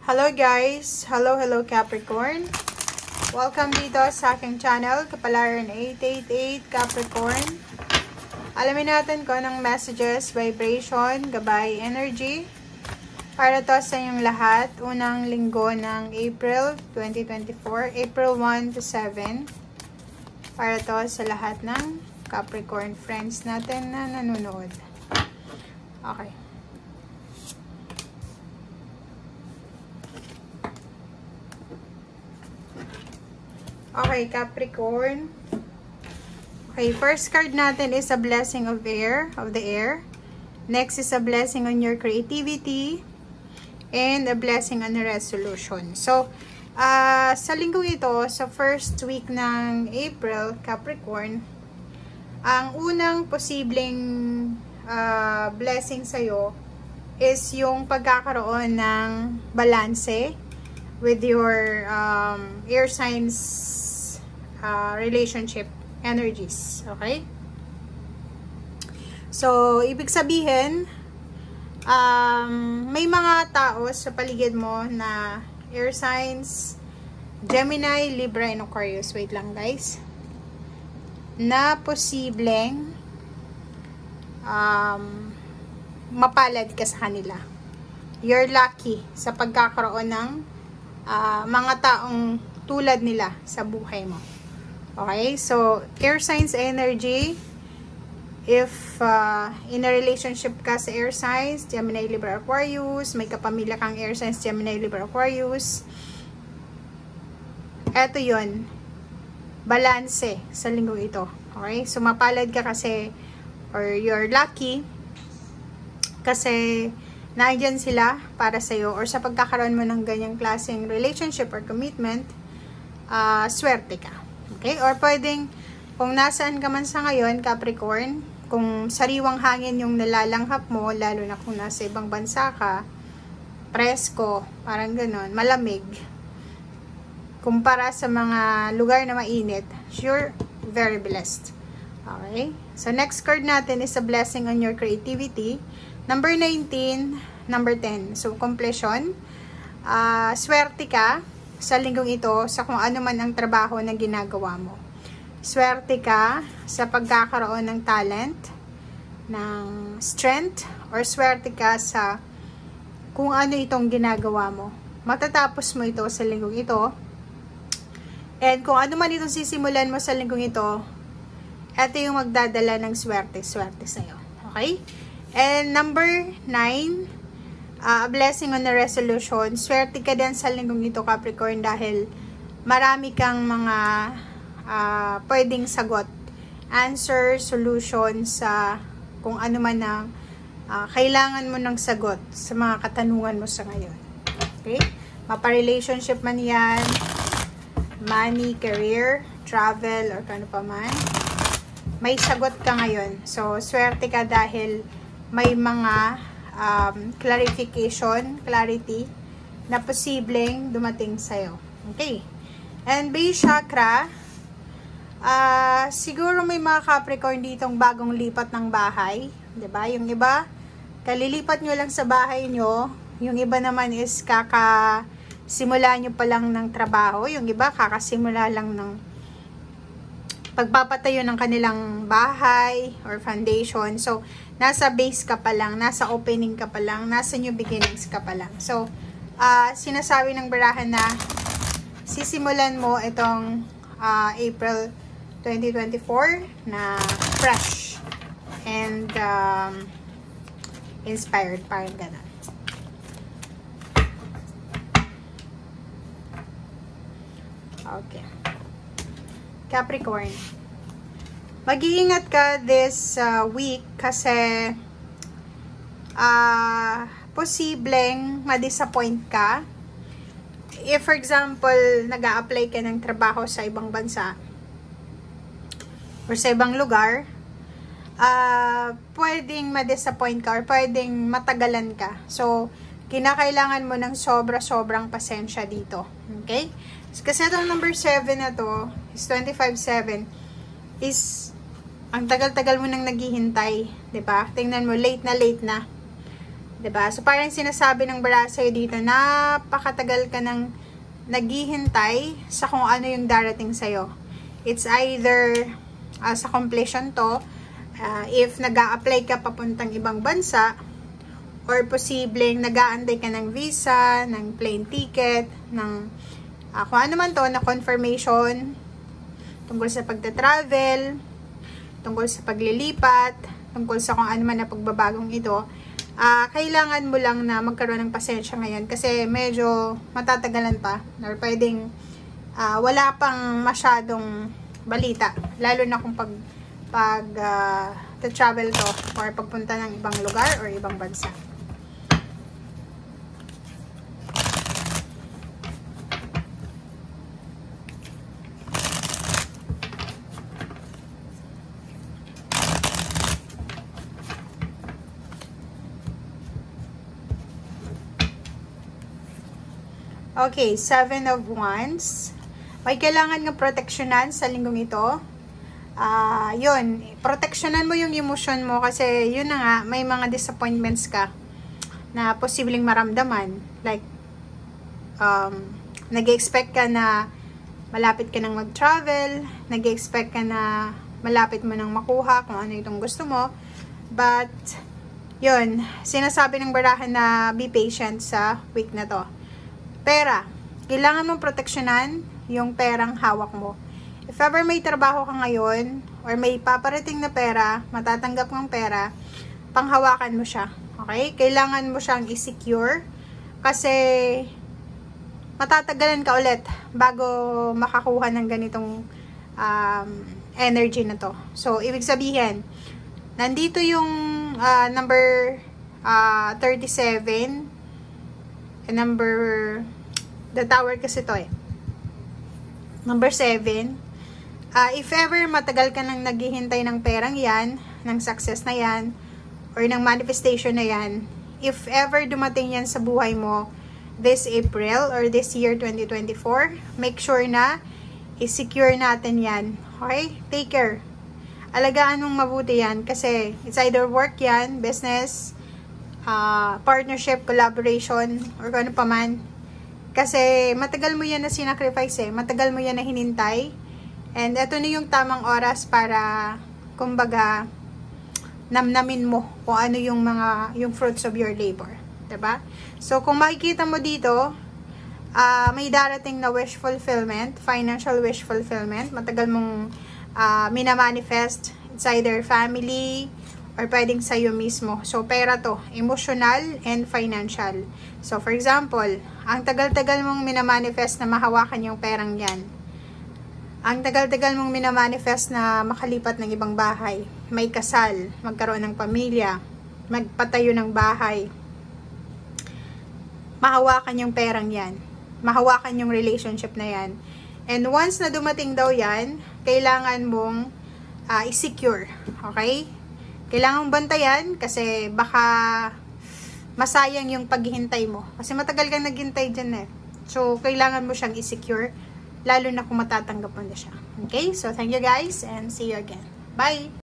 Hello guys! Hello Capricorn! Welcome dito sa aking channel, Kapalaran 888 Capricorn. Alamin natin kung anong messages, vibration, gabay, energy para to sa inyong lahat. Unang linggo ng April 2024, April 1 to 7. Para to sa lahat ng Capricorn friends natin na nanonood. Okay. Okay, Capricorn. Okay, first card natin is a blessing of the air. Next is a blessing on your creativity. And a blessing on a resolution. So, sa linggong ito, sa first week ng April, Capricorn, ang unang posibleng blessing sa'yo is yung pagkakaroon ng balanse with your air signs relationship energies. Okay? So, ibig sabihin, may mga tao sa paligid mo na air signs, Gemini, Libra, and Aquarius. Wait lang guys. Na posibleng mapalad ka sa kanila. You're lucky sa pagkakaroon ng mga taong tulad nila sa buhay mo. Okay? So, air signs energy. If in a relationship ka sa air signs, Gemini, Libra, Aquarius, may kapamilya kang air signs, Gemini, Libra, Aquarius, eto yun, balanse sa linggo ito. Okay? So, mapalad ka kasi, or you're lucky, kasi nandiyan sila para sa'yo, or sa pagkakaroon mo ng ganyang klaseng relationship or commitment, swerte ka. Okay? Or pwedeng, kung nasaan ka man sa ngayon, Capricorn, kung sariwang hangin yung nalalanghap mo, lalo na kung nasa ibang bansa ka, presko, parang ganon, malamig, kumpara sa mga lugar na mainit, you're very blessed. Okay? So, next card natin is a blessing on your creativity. Number 19, number 10. So, completion. Swerte ka sa linggong ito sa kung ano man ang trabaho na ginagawa mo. Swerte ka sa pagkakaroon ng talent, ng strength, or swerte ka sa kung ano itong ginagawa mo. Matatapos mo ito sa linggong ito. And kung ano man itong sisimulan mo sa linggong ito, ito yung magdadala ng swerte sa'yo. Okay? And number 9, a blessing on a resolution. Swerte ka din sa linggong ito, Capricorn, dahil marami kang mga pwedeng sagot. Answer, solution sa kung ano man na kailangan mo ng sagot sa mga katanungan mo sa ngayon. Okay? Mapa-relationship man yan, money, career, travel, or kano pa man, may sagot ka ngayon. So, swerte ka dahil may mga clarity na posibleng dumating sa'yo. Okay. And base chakra, siguro may mga Capricorn ditong bagong lipat ng bahay. 'Di ba? Yung iba, kalilipat nyo lang sa bahay nyo. Yung iba naman is kakasimula nyo pa lang ng trabaho. Yung iba, kakasimula lang ng pagpapatayo ng kanilang bahay or foundation. So, nasa base ka pa lang, nasa opening ka pa lang, nasa new beginnings ka pa lang. So, sinasabi ng barahan na sisimulan mo itong April 2024 na fresh and inspired, parang gano'n. Okay. Capricorn, mag-iingat ka this week kasi posibleng ma-disappoint ka. If for example, nag-a-apply ka ng trabaho sa ibang bansa or sa ibang lugar, pwedeng ma-disappoint ka or pwedeng matagalan ka. So, kinakailangan mo ng sobrang pasensya dito. Okay? Kasi itong number 7 na to, is 25-7, is, ang tagal-tagal mo nang naghihintay, 'di ba? Tingnan mo, late na. 'Diba? So, parang sinasabi ng bara sa'yo dito, napakatagal ka nang naghihintay sa kung ano yung darating sa'yo. It's either sa completion to, if nag-a-apply ka papuntang ibang bansa, or posibleng nag-aantay ka ng visa, ng plane ticket, ng kung ano man to, na confirmation tungkol sa pagta-travel, tungkol sa paglilipat, tungkol sa kung ano man na pagbabagong ito. Kailangan mo lang na magkaroon ng pasensya ngayon kasi medyo matatagalan pa or pwedeng wala pang masyadong balita, lalo na kung travel to or pagpunta ng ibang lugar or ibang bansa. Okay, 7 of Wands. May kailangan ng proteksyonan sa linggong ito. Yun, proteksyonan mo yung emotion mo kasi yun na nga, may mga disappointments ka na posibleng maramdaman. Like, nag-expect ka na malapit ka nang mag-travel, nag-expect ka na malapit mo nang makuha kung ano itong gusto mo. But, yun, sinasabi ng barahan na be patient sa week na to. Pera, kailangan mong proteksyonan yung perang hawak mo. If ever may trabaho ka ngayon, or may paparating na pera, matatanggap ng pera, panghawakan mo siya. Okay? Kailangan mo siyang i-secure, kasi matatagalan ka ulit bago makakuha ng ganitong energy na to. So, ibig sabihin, nandito yung number 37, the tower kasi to number 7. If ever matagal ka nang naghihintay ng perang yan, ng success na yan, or ng manifestation na yan, if ever dumating yan sa buhay mo this April or this year 2024, make sure na i-secure natin yan. Okay? Take care. Alagaan mong mabuti yan kasi it's either work yan, business, partnership, collaboration, or kung ano pa man. Kasi matagal mo yan na sinacrifice matagal mo yan na hinintay. And ito na yung tamang oras para, kumbaga, namnamin mo kung ano yung fruits of your labor. Diba? So, kung makikita mo dito, may darating na wish fulfillment, financial wish fulfillment. Matagal mong minamanifest. It's either family, or pwedeng sa'yo mismo. So, pera to. Emotional and financial. So, for example, ang tagal-tagal mong minamanifest na mahawakan yung perang yan. Ang tagal-tagal mong minamanifest na makalipat ng ibang bahay. May kasal, magkaroon ng pamilya, magpatayo ng bahay. Mahawakan yung perang yan. Mahawakan yung relationship na yan. And once na dumating daw yan, kailangan mong i-secure. Okay? Kailangan mong bantayan kasi baka masayang yung paghihintay mo. Kasi matagal kang naghintay dyan So, kailangan mo siyang i-secure lalo na kung matatanggap mo na siya. Okay? So, thank you guys and see you again. Bye!